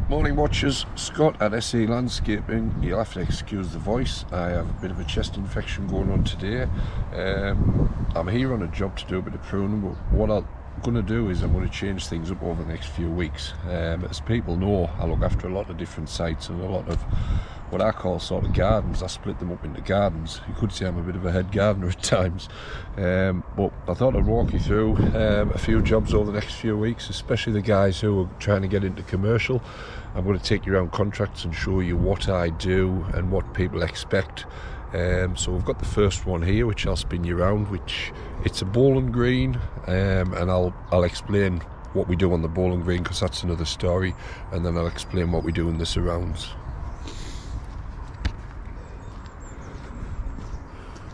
Morning watchers, Scott at SE Landscaping. You'll have to excuse the voice, I have a bit of a chest infection going on today. I'm here on a job to do a bit of pruning, but what I'm going to do is I'm going to change things up over the next few weeks. As people know, I look after a lot of different sites and a lot of what I call sort of gardens. I split them up into gardens. You could say I'm a bit of a head gardener at times, but I thought I'd walk you through a few jobs over the next few weeks, especially the guys who are trying to get into commercial. I'm going to take you around contracts and show you what I do and what people expect. So we've got the first one here, which I'll spin you around, which it's a bowling green, and I'll explain what we do on the bowling green because that's another story, and then I'll explain what we do in the surrounds.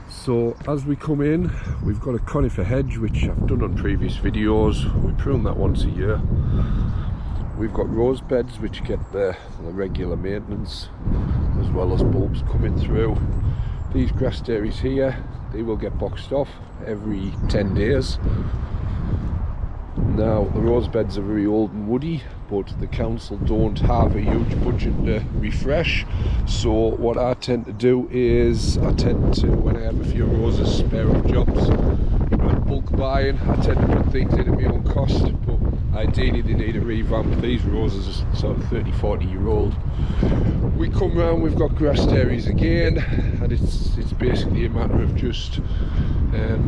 So as we come in, we've got a conifer hedge, which I've done on previous videos. We prune that once a year. We've got rose beds which get the regular maintenance, as well as bulbs coming through. These grass dairies here, they will get boxed off every 10 days. Now the rose beds are very old and woody, but the council don't have a huge budget to refresh, so what I tend to do is when I have a few roses spare up jobs, like bulk buying, I tend to put things in at my own cost, but ideally they need a revamp. These roses are sort of 30-40 year old. We come round, we've got grass dairies again, and it's basically a matter of just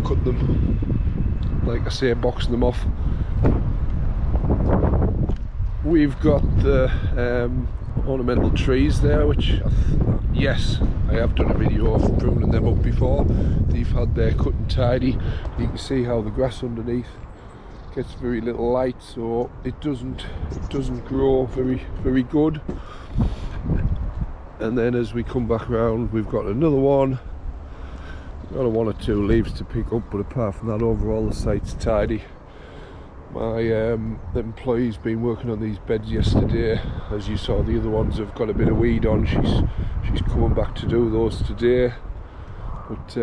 cut them, like I say, boxing them off. We've got the ornamental trees there, which yes, I have done a video of pruning them up before. They've had their cut and tidy. You can see how the grass underneath gets very little light, so it doesn't grow very good. And then as we come back around, we've got another one. Got one or two leaves to pick up, but apart from that, overall the site's tidy. My employee's been working on these beds yesterday. As you saw, the other ones have got a bit of weed on. She's coming back to do those today. But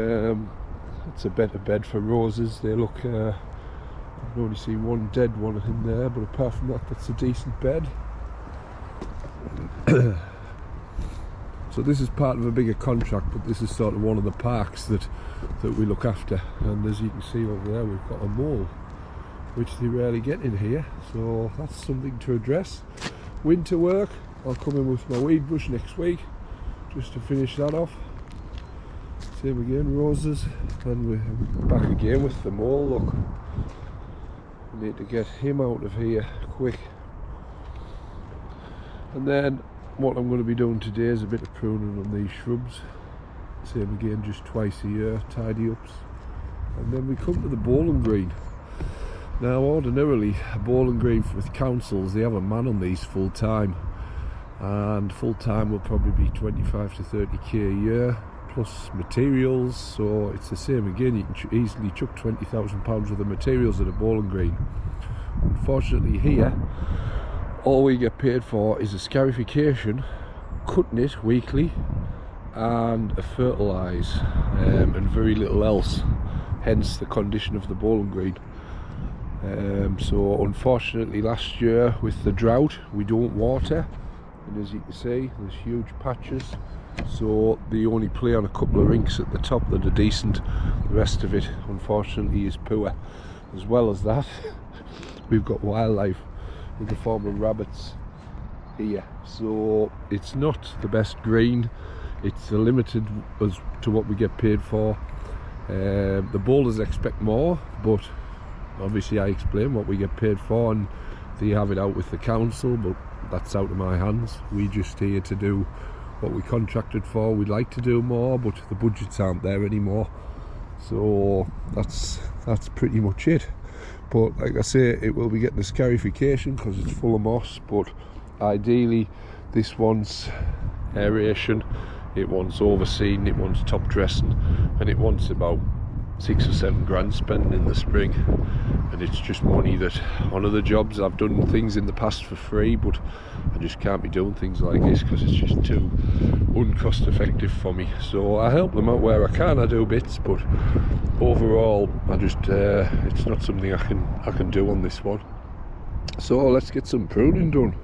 it's a better bed for roses. They look, I've only seen one dead one in there, but apart from that, that's a decent bed. So this is part of a bigger contract, but this is sort of one of the parks that we look after. And as you can see over there, we've got a mole, which they rarely get in here, so that's something to address. Winter work, I'll come in with my weed brush next week just to finish that off. Same again, roses, and we're back again with the mole. Look, we need to get him out of here quick. And then what I'm going to be doing today is a bit of pruning on these shrubs. Same again, just twice a year, tidy ups. And then we come to the bowling green. Now ordinarily a bowling green with councils, they have a man on these full time, and full time will probably be 25 to 30k a year plus materials, so it's the same again. You can easily chuck £20,000 worth of materials at a bowling green. Unfortunately here, all we get paid for is a scarification, cutting it weekly, and a fertilise, and very little else, hence the condition of the bowling green. So unfortunately last year with the drought we don't water, and as you can see there's huge patches, so they only play on a couple of rinks at the top that are decent. The rest of it unfortunately is poor. As well as that, we've got wildlife in the form of rabbits here, so it's not the best green. It's limited as to what we get paid for. The bowlers expect more, but obviously I explain what we get paid for, and they have it out with the council, but that's out of my hands. We just here to do what we contracted for. We'd like to do more, but the budgets aren't there anymore, so that's pretty much it. But like I say, it will be getting a scarification because it's full of moss, but ideally this wants aeration, it wants overseen, it wants top dressing, and it wants about 6 or 7 grand spent in the spring. And it's just money that on other jobs I've done things in the past for free, but I just can't be doing things like this because it's just too uncost effective for me. So I help them out where I can. I do bits, but overall I just it's not something I can do on this one. So let's get some pruning done.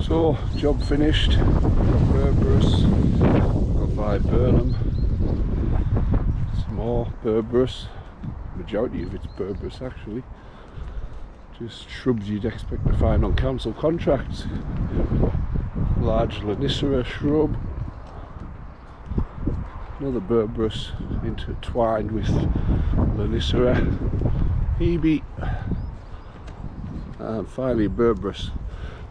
So, job finished. Got Berberis, got 5 Burnham, some more Berberis, majority of it's Berberis actually, just shrubs you'd expect to find on council contracts. Large Lonicera shrub, another Berberis intertwined with Lonicera, Hebe, and finally Berberis.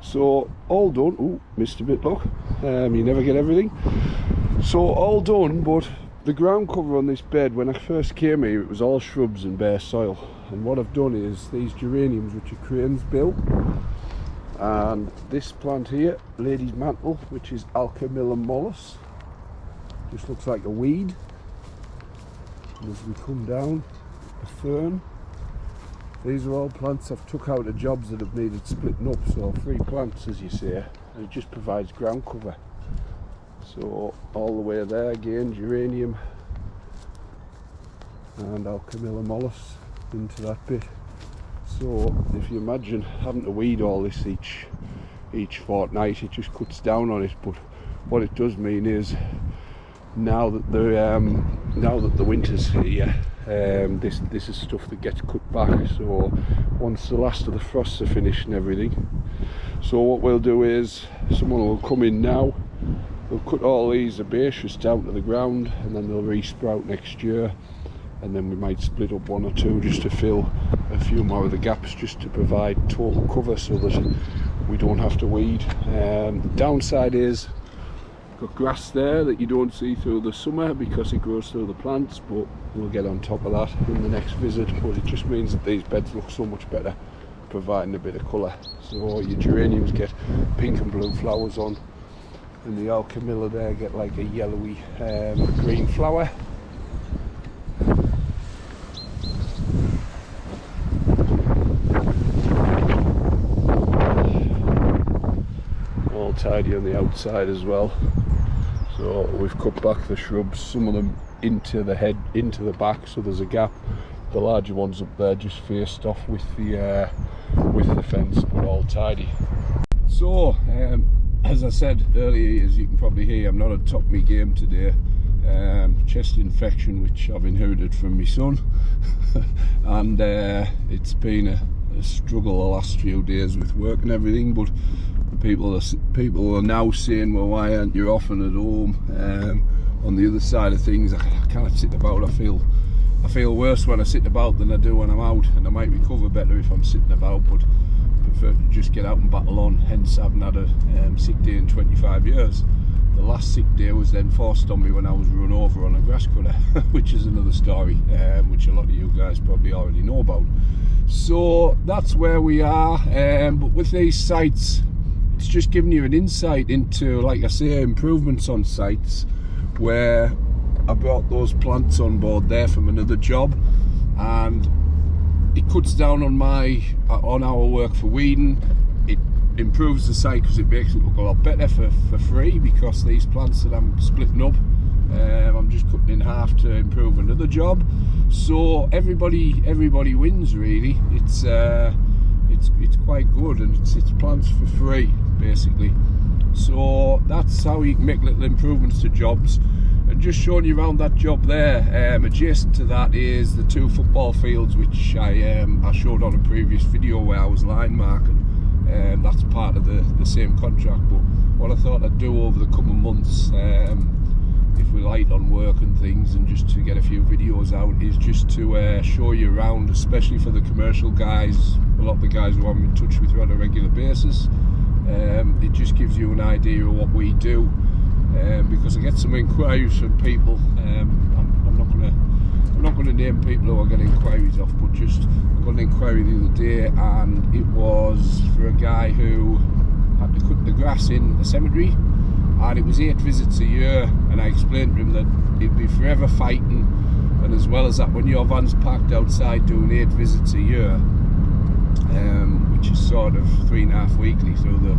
So all done. Ooh, missed a bit, look. You never get everything. So all done, but the ground cover on this bed, when I first came here, it was all shrubs and bare soil. And what I've done is these geraniums, which are cranes built, and this plant here, lady's mantle, which is Alchemilla mollis, just looks like a weed. And as we come down, a fern. These are all plants I've took out of jobs that have needed splitting up, so 3 plants as you say, and it just provides ground cover. So all the way there again, geranium and Alchemilla mollis into that bit. So if you imagine having to weed all this each fortnight, it just cuts down on it. But what it does mean is now that the winter's here, this is stuff that gets cut back. So once the last of the frosts are finished and everything, so what we'll do is someone will come in now, they'll cut all these herbaceous down to the ground, and then they'll re-sprout next year, and then we might split up 1 or 2 just to fill a few more of the gaps, just to provide total cover so that we don't have to weed. The downside is got grass there that you don't see through the summer because it grows through the plants, but we'll get on top of that in the next visit. But it just means that these beds look so much better, providing a bit of colour. So your geraniums get pink and blue flowers on, and the Alchemilla there get like a yellowy green flower. tidy on the outside as well. So we've cut back the shrubs, some of them into the back, so there's a gap. The larger ones up there just faced off with the fence, but all tidy. So as I said earlier, as you can probably hear, I'm not on top of my game today. Chest infection, which I've inherited from my son, and it's been a struggle the last few days with work and everything. But people are now saying, well, why aren't you often at home? On the other side of things, I can't sit about. I feel worse when I sit about than I do when I'm out, and I might recover better if I'm sitting about, but I prefer to just get out and battle on. Hence, I haven't had a sick day in 25 years. The last sick day was then forced on me when I was run over on a grass cutter, which is another story, which a lot of you guys probably already know about. So that's where we are. But with these sites, it's just giving you an insight into, like I say, improvements on sites, where I brought those plants on board there from another job, and it cuts down on our work for weeding. It improves the site because it makes it look a lot better for free, because these plants that I'm splitting up, I'm just cutting in half to improve another job. So everybody wins really. It's quite good, and it's plants for free basically. So that's how you can make little improvements to jobs. And just showing you around that job there, adjacent to that is the 2 football fields, which I showed on a previous video where I was line marking. That's part of the same contract, but what I thought I'd do over the coming months, if we're light on work and things, and just to get a few videos out, is just to show you around, especially for the commercial guys, a lot of the guys who I'm in touch with on a regular basis. It just gives you an idea of what we do, because I get some inquiries from people. I'm not going to name people who I get inquiries off, but just I got an inquiry the other day, and it was for a guy who had to cut the grass in a cemetery, and it was 8 visits a year, and I explained to him that it'd be forever fighting, and as well as that, when your van's parked outside doing 8 visits a year, which is sort of 3.5 weekly through the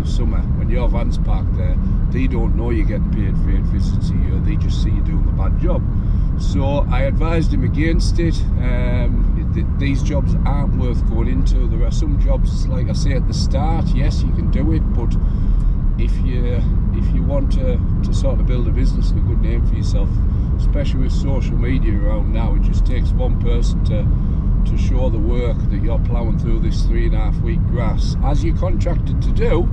summer, when your van's parked there, they don't know you're getting paid for 8 visits a year, they just see you doing the bad job. So I advised him against it. These jobs aren't worth going into. There are some jobs, like I say at the start, yes, you can do it, but if you want to sort of build a business and a good name for yourself, especially with social media around now, it just takes one person to show the work that you're ploughing through this 3.5 week grass, as you're contracted to do,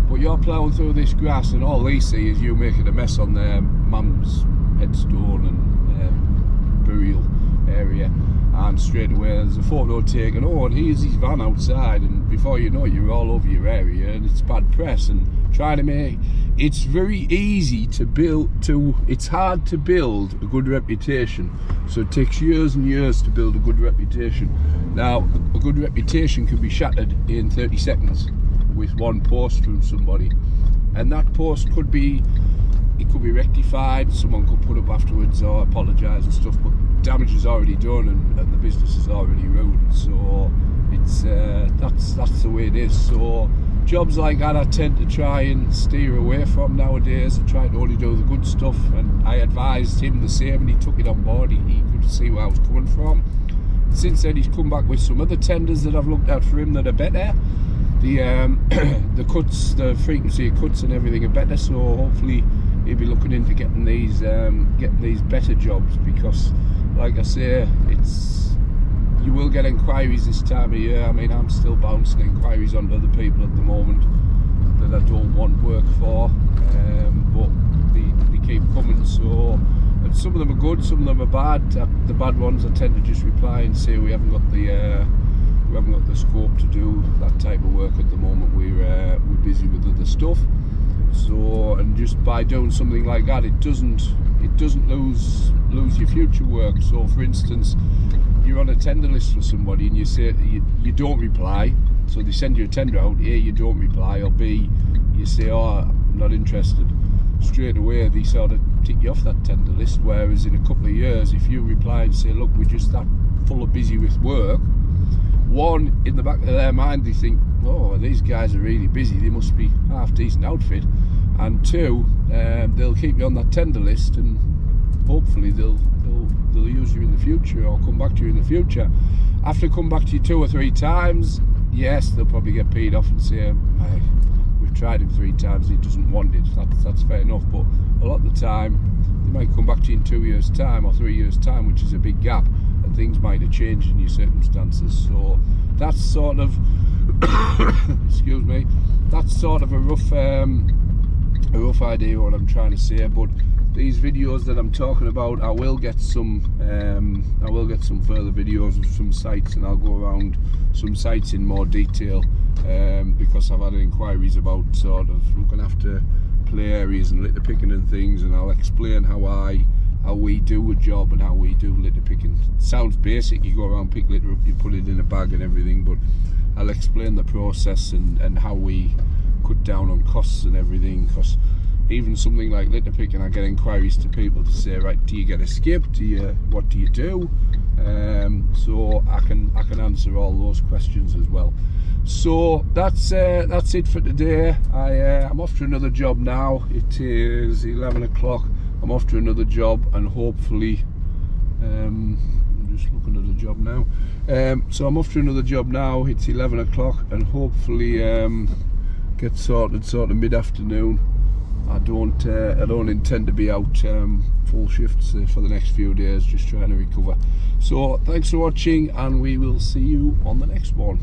but you're ploughing through this grass, and all they see is you making a mess on their mum's headstone and burial area, and straight away there's a photo taken, oh, and here's his van outside, and before you know it, you're all over your area, and it's bad press. And trying to make it's very easy to build it's hard to build a good reputation, so it takes years and years to build a good reputation. Now a good reputation can be shattered in 30 seconds with one post from somebody, and that post could be rectified, someone could put up afterwards or apologise and stuff, but damage is already done, and the business is already ruined. So it's that's the way it is. So jobs like that I tend to try and steer away from nowadays. I try to only do the good stuff, and I advised him the same, and he took it on board. He could see where I was coming from. Since then he's come back with some other tenders that I've looked at for him that are better. The cuts, the frequency of cuts and everything are better, so hopefully he'll be looking into getting these better jobs, because like I say, you will get inquiries this time of year. I mean, I'm still bouncing inquiries on other people at the moment that I don't want work for, but they keep coming. So, and some of them are good, some of them are bad. The bad ones I tend to just reply and say we haven't got the scope to do that type of work at the moment. We're busy with other stuff. So, and just by doing something like that, it doesn't lose your future work. So for instance, you're on a tender list for somebody and you say you don't reply, so they send you a tender out, A, you don't reply, or B, you say, oh, I'm not interested, straight away they sort of tick you off that tender list. Whereas in a couple of years, if you reply and say, look, we're just that full of busy with work, one, in the back of their mind they think, oh, these guys are really busy, they must be half decent outfit, and two, they'll keep you on that tender list, and hopefully they'll use you in the future or come back to you in the future. After come back to you 2 or 3 times, yes, they'll probably get paid off and say, hey, we've tried him 3 times, he doesn't want it. That's fair enough, but a lot of the time they might come back to you in 2 years time or 3 years time, which is a big gap, and things might have changed in your circumstances. So that's sort of excuse me, that's sort of a rough idea what I'm trying to say. But these videos that I'm talking about, I will get some further videos of some sites, and I'll go around some sites in more detail, because I've had inquiries about sort of looking after play areas and litter picking and things, and I'll explain how we do a job and how we do litter picking. It sounds basic, you go around, pick litter up, you put it in a bag and everything, but I'll explain the process and how we cut down on costs and everything, because even something like litter picking, I get inquiries to people to say, right, do you get a skip, what do you do? So I can answer all those questions as well. So that's it for today. I'm off to another job now. It is 11 o'clock. I'm off to another job, and hopefully I'm just looking at the job now. So I'm off to another job now. It's 11 o'clock, and hopefully get sorted sort of mid-afternoon. I don't intend to be out full shifts for the next few days, just trying to recover. So thanks for watching, and we will see you on the next one.